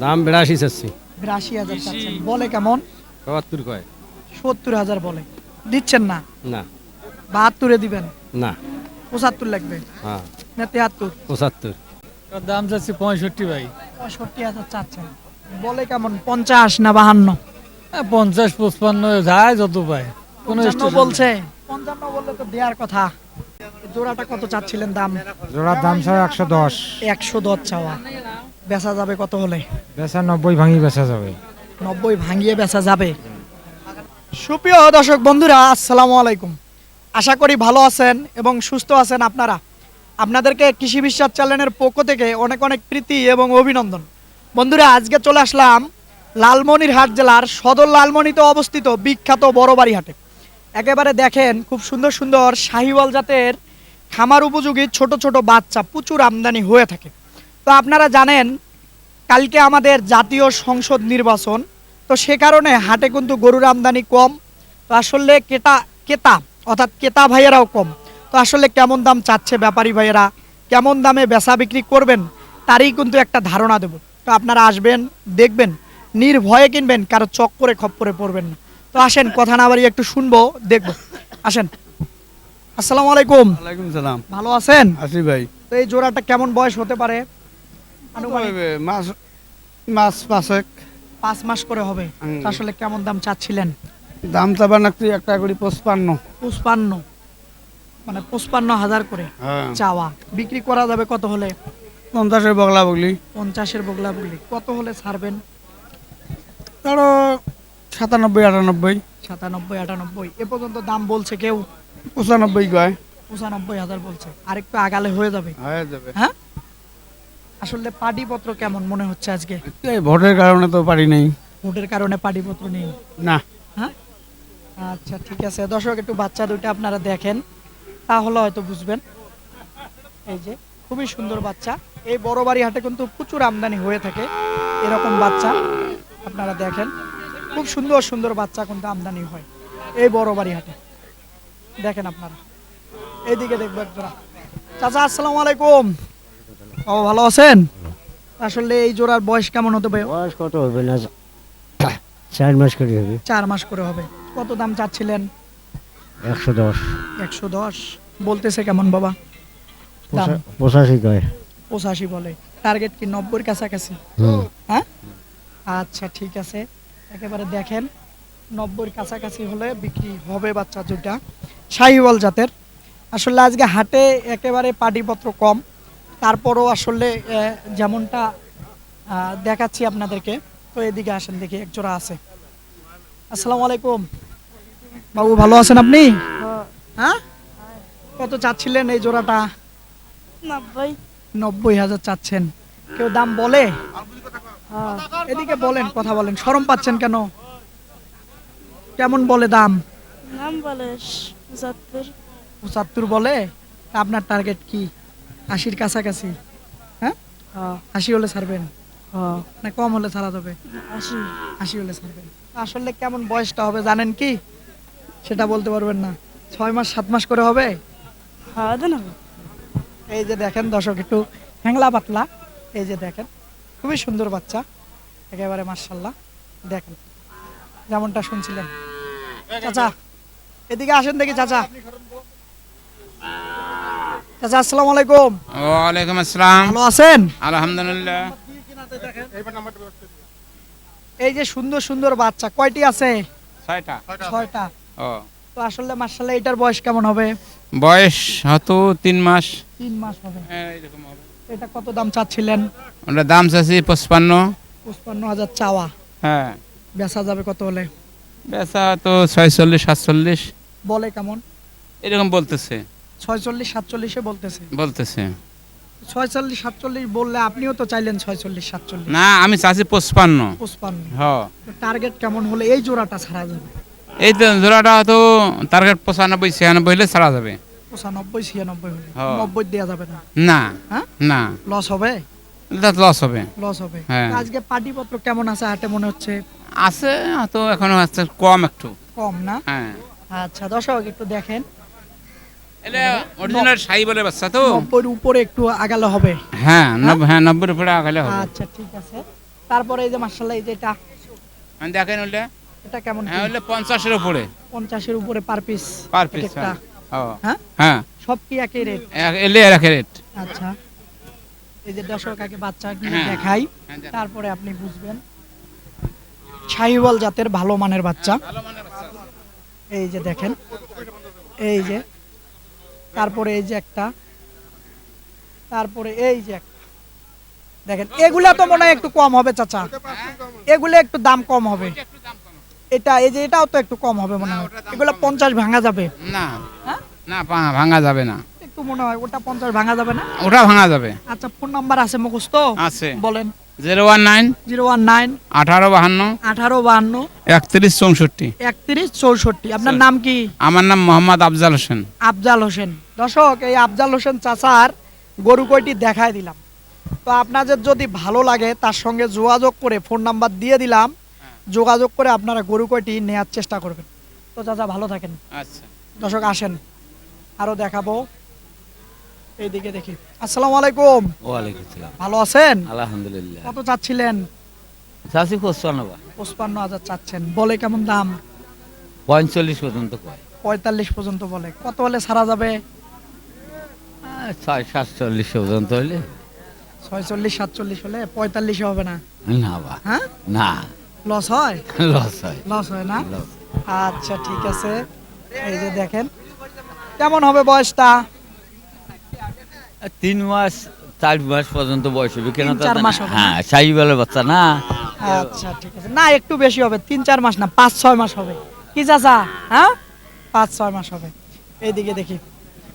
দাম 82 চাচ্ছি। 82,000 চাচ্ছেন, বলে কেমন? 74 কয়। 70,000 বলে, দিচ্ছেন না? না 72-এ দিবেন? না। 75 লাগবে হ্যাঁ না 73? 75। দাম যাচ্ছে 65 ভাই। 65,000 চাচ্ছেন, বলে কেমন? 50 না 52? 50-55 যায় যত পায়। কোনো 55 স্টেশন বলছে। 55 বললে তো দেওয়ার কথা। জোড়াটা কত চাচ্ছিলেন দাম? জোড়ার দাম চাও 110, 110 চাওয়া, বেচা যাবে কত হলে? বেচা 90 ভাঙি বেচা যাবে। 90 ভাঙিয়ে বেচা যাবে। সুপ্রিয় দর্শক বন্ধুরা, আসসালামু আলাইকুম। আশা করি ভালো আছেন এবং সুস্থ আছেন আপনারা। আপনাদেরকে কৃষি বিশ্বাস চ্যানেলের পক্ষ থেকে অনেক অনেক প্রীতি এবং অভিনন্দন। বন্ধুরা, আজকে চলে আসলাম লালমনিরহাট জেলার সদর লালমনিতে অবস্থিত বিখ্যাত বড়বাড়ি হাটে। একেবারে দেখেন, খুব সুন্দর সুন্দর শাহিওয়াল জাতের খামার উপযোগী ছোট ছোট বাচ্চা প্রচুর আমদানি হয়ে থাকে। তো আপনারা জানেন, কালকে আমাদের জাতীয় সংসদ নির্বাচন, তো সে কারণে হাটে কিন্তু গরুর আমদানি কম। তো আসলে ক্রেতা অর্থাৎ ক্রেতা ভাইয়েরাও কম। তো আসলে কেমন দাম চাচ্ছে ব্যাপারী ভাইয়েরা, কেমন দামে বেচা বিক্রি করবেন, তারই কিন্তু একটা ধারণা দেব। তো আপনারা আসবেন, দেখবেন, নির্ভয়ে কিনবেন, কারো চক্করে খপ্পরে পড়বেন না। তো আসেন, কথা না বাড়িয়ে একটু শুনবো, দেখবো। আসেন। আসসালামু আলাইকুম। ওয়ালাইকুম সালাম। ভালো আছেন? আসি ভাই। তো এই জোড়াটা কেমন বয়স হতে পারে? আনুমানিক মাছ মাছ পাঁচেক। 5 মাস করে হবে। তো আসলে কেমন দাম চাচ্ছিলেন? দাম চাবার নাকি একটা করে 55। 55, মানে 55,000 করে হ্যাঁ চাওয়া। বিক্রি করা যাবে কত হলে? 50-এর বগলা বগলি। 50-এর বগলা বগলি কত হলে ছাড়বেন? ধরো 97-98। 97-98 এ পর্যন্ত দাম বলছে কেউ? 95 কয়। 95,000 বলছে, আরেকটু আগালে হয়ে যাবে। হয়ে যাবে। হ্যাঁ, আসলে পাটিপত্র কেমন মনে হচ্ছে আজকে? এই ভোটের কারণে তো পারি নাই। ভোটের কারণে পাটিপত্র নেই? না। হ্যাঁ, আচ্ছা ঠিক আছে। দর্শক, একটু বাচ্চা দুটো আপনারা দেখেন, তাহলে হয়তো বুঝবেন। এই যে খুবই সুন্দর বাচ্চা। এই বড়বাড়ি হাটে কিন্তু প্রচুর আমদানি হয়ে থাকে এরকম বাচ্চা। আপনারা দেখেন, খুব সুন্দর সুন্দর বাচ্চা কিন্তু আমদানি হয় এই বড়বাড়ি হাটে। দেখেন আপনারা, এইদিকে দেখবো একজোড়া। চাচা, আসসালামু আলাইকুম। ও, ভালো আছেন? আসলে এই জোড়ার বয়স কেমন হতে পারে? বয়স কত হবে না 4 মাস করে হবে। 4 মাস করে হবে। কত দাম চাচ্ছিলেন? 110, 110 বলতেছে। কেমন বাবা দাম? 85 কয়। 85 বলে। টার্গেট কি 90-এর কাছাকাছি? হ্যাঁ, আচ্ছা ঠিক আছে। একেবারে দেখেন, 90-এর কাছাকাছি হলে বিক্রি হবে বাচ্চা দুটা, শাহিওয়াল জাতের। আসলে আজকে হাটে একেবারে পাটিপত্র কম, তারপরও আসলে যেমনটা দেখাচ্ছি আপনাদেরকে। তো এদিকে আসেন, দেখি একজোড়া আছে। আসসালামু আলাইকুম বাবু, ভালো আছেন আপনি? হ্যাঁ, কত চাচ্ছিলেন এই জোড়াটা? 90,000 চাচ্ছেন। কেউ দাম বলে? এদিকে বলেন, কথা বলেন, শরম পাচ্ছেন কেন? কেমন বলে দাম? নাম বলে 75। 75 বলে। তা আপনার টার্গেট কি? 80-র কাছাকাছি? হ্যাঁ, 80 হলে ছাড়বেন না কম হলে ছাড়া যাবে? 80 হলে ছাড়বেন। আসলে কেমন বয়সটা হবে জানেন কি? সেটা বলতে পারবেন না। 6 মাস 7 মাস করে হবে। এই যে দেখেন দর্শক, একটু হ্যাংলা পাতলা। এই যে দেখেন, খুবই সুন্দর বাচ্চা, একেবারে মাশাআল্লাহ। দেখেন যেমনটা শুনছিলেন। চাচা, এদিকে আসেন দেখি। চাচা, চাচা আসসালামু আলাইকুম। ওয়ালাইকুম আসসালাম। ভালো আছেন? আলহামদুলিল্লাহ। এই যে সুন্দর সুন্দর বাচ্চা কয়টি আছে? 6টা। 6টা। ও, তো আসলে মাশাআল্লাহ, এটার বয়স কেমন হবে? বয়স হয়তো 3 মাস। 3 মাস হবে। এরকম হবে। এটা কত দাম চাচ্ছিলেন? ওটা দাম চাচ্ছি 55। 55,000 চাওয়া, হ্যাঁ, বেচা যাবে কত হলে? বেচা তো 46 47 বলে কেমন? এরকম বলতেছে। 46 47-এ বলতেছে। 46 47 বললে আপনিও তো চাইলেন 46 47। না, আমি চাচ্ছি 55। 55। হ্যাঁ, টার্গেট কেমন হলে এই জোড়াটা ছাড়া যাবে? এই তো জোড়াটা হয়তো টার্গেট 95 96 হলে ছাড়া যাবে। 95 96 হলে হ্যাঁ। 90 দেয়া যাবে না? না। হ্যাঁ, না, লস হবে। এটা লস হবে। লস হবে। হ্যাঁ। আজকে পাটিপত্র কেমন আছে হাটে মনে হচ্ছে? আছে হয়তো, এখনো আছে কম একটু। কম না? হ্যাঁ, আচ্ছা দর্শক, একটু দেখেন, এটা অরিজিনাল শাহী বলে বাচ্চা তো। 90-এর উপরে একটু আগালে হবে। হ্যাঁ, 90 হ্যাঁ 90-এর উপরে আগালে হবে। আচ্ছা ঠিক আছে। তারপরে এই যে মাশাআল্লাহ এই যে দেখেন হলে এটা কেমন হ্যাঁ হলে 50-এর উপরে 50-এর উপরে পার পিস পার পিস একটা হ্যাঁ হ্যাঁ সব কি একই রেট এলে রাখে রেট আচ্ছা এই যে দর্শক আগে বাচ্চাগুলো হ্যাঁ। দেখাই হ্যাঁ, দেখাই। তারপরে আপনি বুঝবেন শাহিওয়াল জাতের ভালো মানের বাচ্চা এই যে দেখেন এই যে তারপরে এই যে একটা তারপরে এই যে একটা দেখেন এগুলা তো মনে হয় একটু কম হবে চাচা এগুলো একটু দাম কম হবে এটা এই যে এটাও তো একটু কম হবে মনে হয় এগুলো 50 ভাঙা যাবে না হ্যাঁ না ভাঙা যাবে না একটু মনে হয় ওটা 50 ভাঙা যাবে না ওটা ভাঙা যাবে আচ্ছা ফোন নাম্বার আছে মুখস্থ আছে বলেন 019 019 1852 1852 3164 3164 আপনার নাম কি আমার নাম মোহাম্মদ আফজাল হোসেন আফজাল হোসেন দর্শক এই আফজাল হোসেন চাচার গরু কয়টি দেখায় দিলাম তো আপনাদের যদি ভালো লাগে তার সঙ্গে যোগাযোগ করে ফোন নাম্বার দিয়ে দিলাম যোগাযোগ করে আপনারা গরু কয়টি নেয়ার চেষ্টা করবেন তো চাচা ভালো থাকেন আচ্ছা দর্শক আসেন আরো দেখাবো এইদিকে দেখি আসসালামু আলাইকুম ওয়ালাইকুম সালাম ভালো আছেন আলহামদুলিল্লাহ কত চাচ্ছিলেন চাষি কোশ্চানবা 55,000 চাচ্ছেন বলে কেমন দাম 45 পর্যন্ত কয় 45 পর্যন্ত বলে কত হলে ছাড়া যাবে 47 পর্যন্ত হইলে 46 47 হলে 45 হবে না না বা হ্যাঁ না লস হয় লস হয় লস হয় না লস। আচ্ছা ঠিক আছে এই যে দেখেন কেমন হবে বয়সটা 3 মাস 4 মাস পর্যন্ত বয়স হবে কেন 3-4 মাস হবে না? হ্যাঁ সাইবেলের বাচ্চা না আচ্ছা ঠিক আছে না একটু বেশি হবে 3-4 মাস না 5-6 মাস হবে কি চাচা হ্যাঁ 5-6 মাস হবে এইদিকে দেখি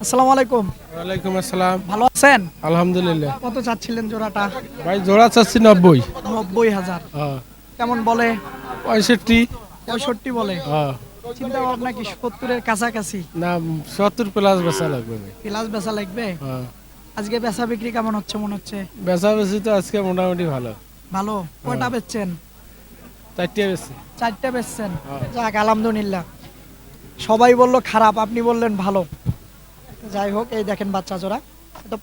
আসসালামু আলাইকুম ওয়ালাইকুম আসসালাম ভালো আছেন আলহামদুলিল্লাহ কত চাচ্ছিলেন জোড়াটা ভাই জোড়া চাচ্ছি 90 90,000 কেমন বলে 65 65 বলে চিন্তা ভাবনা কি 70-এর কাছাকাছি না 70 প্লাস বেচা লাগবে প্লাস বেচা লাগবে আজকে বেচা বিক্রি কেমন হচ্ছে মনে হচ্ছে বেচা বেশি তো আজকে মোটামুটি ভালো ভালো কয়টা বেচছেন 4টা বেশি 4টা বেচছেন যাক আলহামদুলিল্লাহ সবাই বললো খারাপ আপনি বললেন ভালো যাই হোক এই দেখেন বাচ্চা জোড়া তো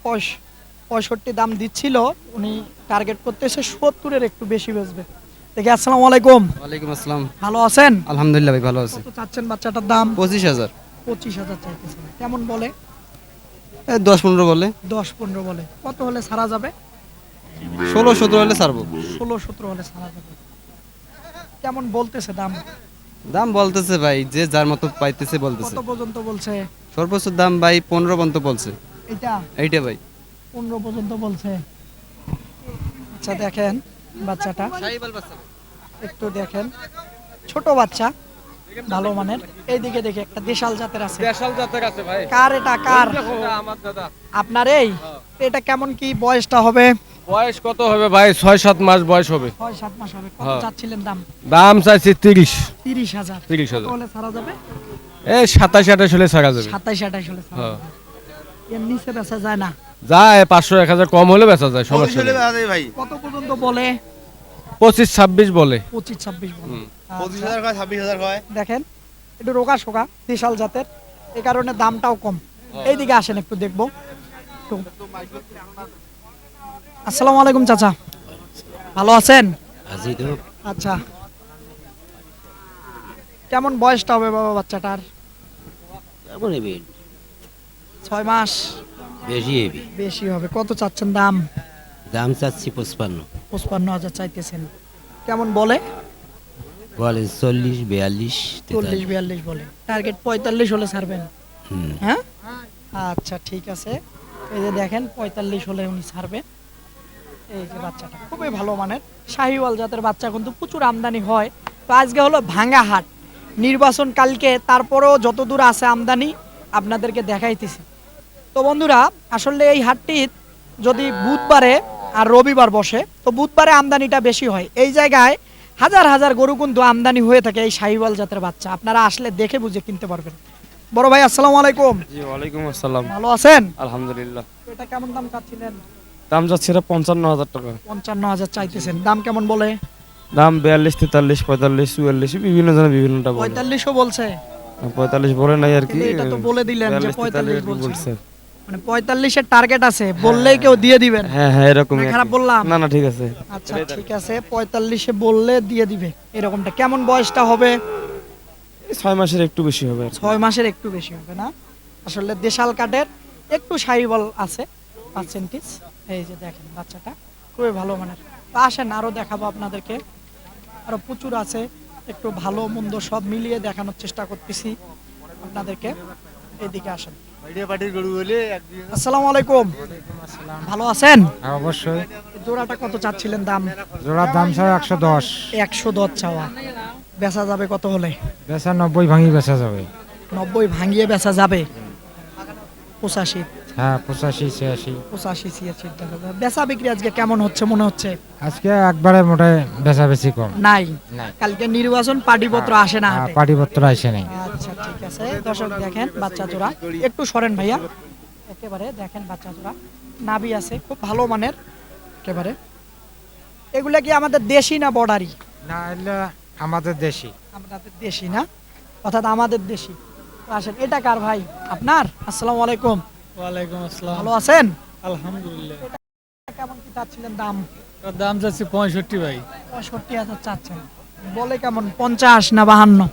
65 দাম দিচ্ছিল উনি টার্গেট করতেছে 70-এর একটু বেশি বেচবে দেখি আসসালামু আলাইকুম ওয়ালাইকুম আসসালাম ভালো আছেন আলহামদুলিল্লাহ ভাই ভালো আছি কত চাচ্ছেন বাচ্চাটার দাম 25,000 25,000 চাইতেছেন কেমন বলে 10-15 বলে 10-15 বলে কত হলে ছাড়া যাবে 16-17 হলে ছাড়বো 16-17 হলে ছাড়া যাবে কেমন বলতেছে দাম দাম বলতেছে ভাই যে যার মতো পাইতেছে বলতেছে কত পর্যন্ত বলছে সর্বোচ্চ দাম ভাই 15 পর্যন্ত বলছে এটা এইটা ভাই 15 পর্যন্ত বলছে আচ্ছা দেখেন বাচ্চাটা একটু দেখেন ছোট বাচ্চা ভালো মানের এইদিকে দেখি একটা দেশাল জাতের আছে কার এটা কার আপনার এই এটা কেমন কি বয়সটা হবে বয়স কত হবে ভাই 6-7 মাস বয়স হবে 6-7 মাস হবে কত চাচ্ছিলেন দাম দাম চাইছি 30 30,000 30,000 কত হলে ছাড়া যাবে এই 27-28 হলে ছাড়া যাবে 27-28 হলে ছাড়া যাবে এর নিচে বেচা যায় না যায় 500-1000 কম হলে বেচা যায় সমস্যা নেই কত পর্যন্ত বলে 25-26 বলে 25-26 বলে 25,000 কয় 26,000 কয় দেখেন একটু রোগা শোকা দেশাল জাতের এই কারণে দামটাও কম এইদিকে আসেন একটু দেখবো আসসালামু আলাইকুম চাচা ভালো আছেন আচ্ছা কেমন বয়সটা হবে বাবা বাচ্চাটার 6 মাস বেশি হবে কত চাচ্ছেন দাম দাম চাচ্ছি 55 চাইতেছেন কেমন বলে বলে 40 42 40-42 বলে টার্গেট 45 হলে ছাড়বেন হ্যাঁ আচ্ছা ঠিক আছে এই যে দেখেন 45 হলে উনি ছাড়বে এই যে বাচ্চাটা খুবই ভালো মানের শাহিওয়াল জাতের বাচ্চা কিন্তু প্রচুর আমদানি হয় তো আজকে হলো ভাঙ্গা হাট নির্বাচন কালকে তারপরেও যতদূর আছে আমদানি আপনাদেরকে দেখাইতেছি তো বন্ধুরা আসলে এই হাটটি যদি বুধবারে আর রবিবার বসে তো বুধবারে আমদানিটা বেশি হয় এই জায়গায় হাজার হাজার গরু কিন্তু আমদানি হয়ে থাকে এই শাহিওয়াল জাতের বাচ্চা আপনারা আসলে দেখে বুঝে কিনতে পারবেন বড় ভাই আসসালামু আলাইকুম জি ওয়ালাইকুম আসসালাম ভালো আছেন আলহামদুলিল্লাহ এটা কেমন দাম চাচ্ছিলেন দাম যাচ্ছে 55,000 টাকা 55,000 চাইতেছেন দাম কেমন বলে দাম 42 43 45 44 বিভিন্ন জনের বিভিন্নটা বলে 45ও বলছে 45 বলে নাই আর কি কিন্তু এটা তো বলে দিলেন যে 45 বলছে মানে 45-এর টার্গেট আছে, বললেই কেউ দিয়ে দিবেন? হ্যাঁ হ্যাঁ এরকমই না, আর খারাপ কি। বললাম? না না ঠিক আছে। আচ্ছা ঠিক আছে, 45-এ বললে দিয়ে দিবে এরকমটা। কেমন বয়সটা হবে? 6 মাসের একটু বেশি হবে আর কি। 6 মাসের একটু বেশি হবে না? আসলে দেশাল কাটের একটু সাইবল আছে, পার্সেন্টেজ। এই যে দেখেন বাচ্চাটা খুবই ভালো মানের। তো আসেন আরো দেখাবো আপনাদেরকে, আরো প্রচুর আছে, একটু ভালো মন্দ সব মিলিয়ে দেখানোর চেষ্টা করতেছি আপনাদেরকে। এদিকে আসেন। আসসালামু আলাইকুম, ভালো আছেন? হ্যাঁ অবশ্যই। জোড়াটা কত চাচ্ছিলেন দাম? জোড়ার দাম চাই 110। 110 চাওয়া, বেচা যাবে কত হলে? বেচা 90 ভাঙি বেচা যাবে। 90 ভাঙিয়ে বেচা যাবে? 85? হ্যাঁ 85 86। 85-86 টাকা বেচা বিক্রি আজকে কেমন হচ্ছে মনে হচ্ছে? আজকে একবারে মোটে বেচা বেশি কম। নাই, নাই। কালকে নির্বাচন পাটিপত্র আসে না হাটে। পাটিপত্র আসে নাই। আচ্ছা ঠিক আছে, দর্শক দেখেন বাচ্চা জোড়া, একটু সরেন ভাইয়া, একেবারে দেখেন বাচ্চা জোড়া, নাভি আছে খুব ভালো মানের একেবারে। এগুলা কি আমাদের দেশি না বর্ডারি? না এলে আমাদের দেশি। আপনাদের দেশি না, অর্থাৎ আমাদের দেশি। তো আসেন, এটা কার ভাই? আপনার? আসসালামু আলাইকুম, ওয়ালাইকুম আসসালাম। ভালো আছেন? আলহামদুলিল্লাহ। কেমন কি চাচ্ছিলেন দাম? এটার দাম যাচ্ছে 65 ভাই। 65,000 চাচ্ছেন, বলে কেমন 50 না 52?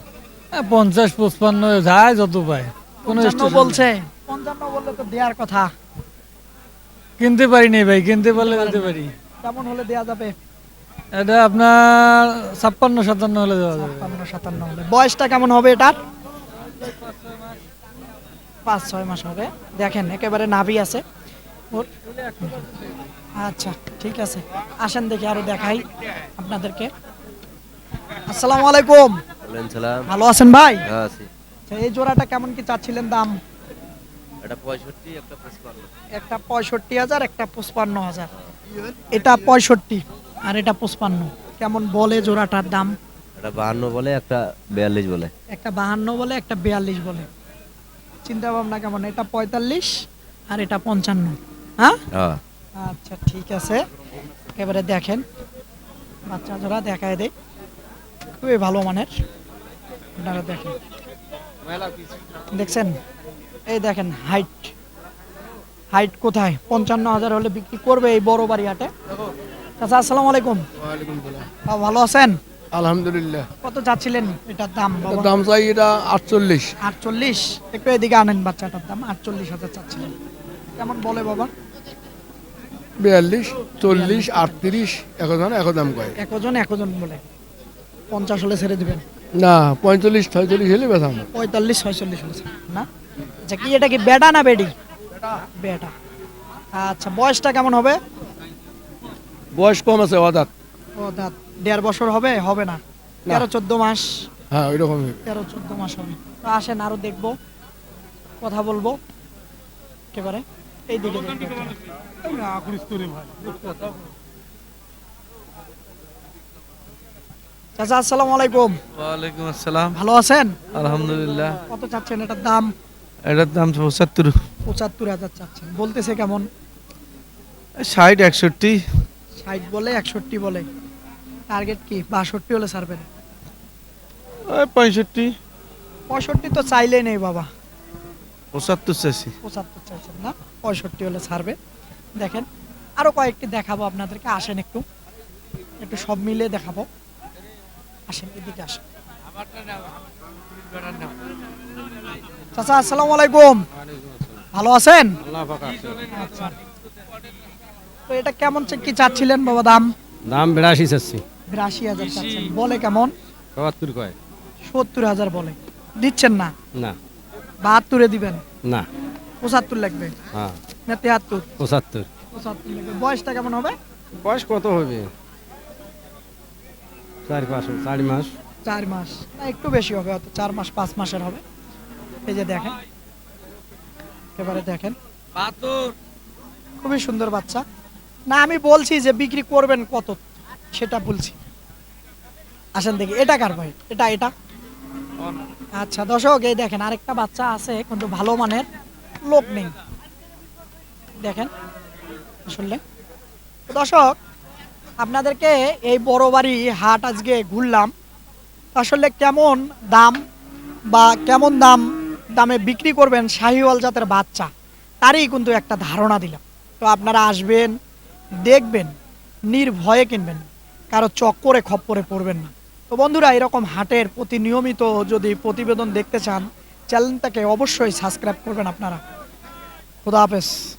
50 55 যায় যত পায়। কোনো 55 বলছে, 55 বললে তো দেওয়ার কথা। কিনতে পারি নাই ভাই, কিনতে পারলে দিতে পারি। কেমন হলে দেয়া যাবে? এটা আপনার 56 57 হলে দেওয়া যাবে। 56-57 হলে। বয়সটা কেমন হবে এটার? 5-6 মাস হবে। দেখেন একেবারে নাভি আছে ওর। আচ্ছা ঠিক আছে, আসেন দেখি আরো দেখাই আপনাদেরকে। আসসালামু আলাইকুম, ভালো আছেন ভাই? আচ্ছা, এই জোড়াটা কেমন কি চাচ্ছিলেন দাম? একটা 65,000, একটা 55,000। এটা 65 আর এটা 55। কেমন বলে জোড়াটার দাম? একটা 52 বলে, একটা 42 বলে। একটা 52 বলে, একটা 42 বলে। চিন্তা ভাবনা কেমন? এটা 45 আর এটা 55। হ্যাঁ আচ্ছা ঠিক আছে, এবারে দেখেন বাচ্চা জোড়া দেখায় দেয়, খুবই ভালো মানের। আপনারা দেখেন, দেখছেন এই দেখেন হাইট, হাইট কোথায়? 55,000 হলে বিক্রি করবে এই বড় বাড়ি হাটে। আচ্ছা আসসালামু আলাইকুম, ভালো আছেন? আলহামদুলিল্লাহ। কত চাচ্ছিলেন এটার দাম বাবা? দাম চাই এটা 48। 48? একটু এদিকে আনেন, বাচ্চাটার দাম 48,000 চাচ্ছিলেন। কেমন বলে বাবা? 42 40 38 এক দাম কয়। একজন বলে। 50 হলে ছেড়ে দিবেন? না 45 46 হলে বেচাম। 45-46 হলে ছেড়ে দিবেন না? আচ্ছা কি এটা কি বেটা না বেডি? বেটা। আচ্ছা বয়সটা কেমন হবে? বয়স কম আছে, অদাত। ও দাঁত 1.5 বছর হবে? হবে না, 13-14 মাস। হ্যাঁ ওই রকম। 13-14 মাস হবে। তো আসেন আরো দেখবো, কথা বলবো একেবারে। এই দিকে চাচা আসসালামু আলাইকুম। ওয়ালাইকুম আসসালাম। ভালো আছেন? আলহামদুলিল্লাহ। কত চাচ্ছেন এটার দাম? এটার দাম 75। 75,000 চাচ্ছেন, বলতেছে কেমন? 60 61। 60 বলে, 61 বলে। টার্গেট কি 62 হলে ছাড়বেন? 65 65 তো চাইলেই নেই বাবা, 75 চাইছি। 75 চাইছেন না? 65 হলে ছাড়বে। দেখেন আরো কয়েকটি দেখাবো আপনাদেরকে, আসেন একটু একটু সব মিলে দেখাবো। আসেন এদিকে আসেন। চাচা আসসালামু আলাইকুম, ভালো আছেন? আচ্ছা, তো এটা কেমন কি চাচ্ছিলেন বাবা দাম? দাম 82 চাচ্ছি। 82,000 চাচ্ছেন, বলে কেমন? 74 কয়। 70,000 বলে, দিচ্ছেন না? না 72-এ দিবেন? না 75 লাগবে হ্যাঁ না 73? 75। 75 লাগবে। বয়সটা কেমন হবে? বয়স কত হবে? 4 মাস। 4 মাস না, একটু বেশি হবে, হয়তো 4 মাস 5 মাসের হবে। এই যে দেখেন এবারে দেখেন, খুবই সুন্দর বাচ্চা। না আমি বলছি যে বিক্রি করবেন কত সেটা বলছি। আসেন দেখি এটা কার ভাই? এটা এটা আচ্ছা দর্শক এই দেখেন আরেকটা বাচ্চা আছে, কিন্তু ভালো মানের, লোক নেই। দেখেন আসলে দর্শক আপনাদেরকে এই বড় বাড়ি হাট আজকে ঘুরলাম, আসলে কেমন দাম বা কেমন দামে বিক্রি করবেন শাহিওয়াল জাতের বাচ্চা তারই কিন্তু একটা ধারণা দিলাম। তো আপনারা আসবেন, দেখবেন, নির্ভয়ে কিনবেন, কারো চক্করে খপ্পরে পড়বেন না। তো বন্ধুরা, এরকম হাটের প্রতিনিয়মিত যদি প্রতিবেদন দেখতে চান, চ্যানেলটাকে অবশ্যই সাবস্ক্রাইব করবেন আপনারা। খুদা হাফেজ।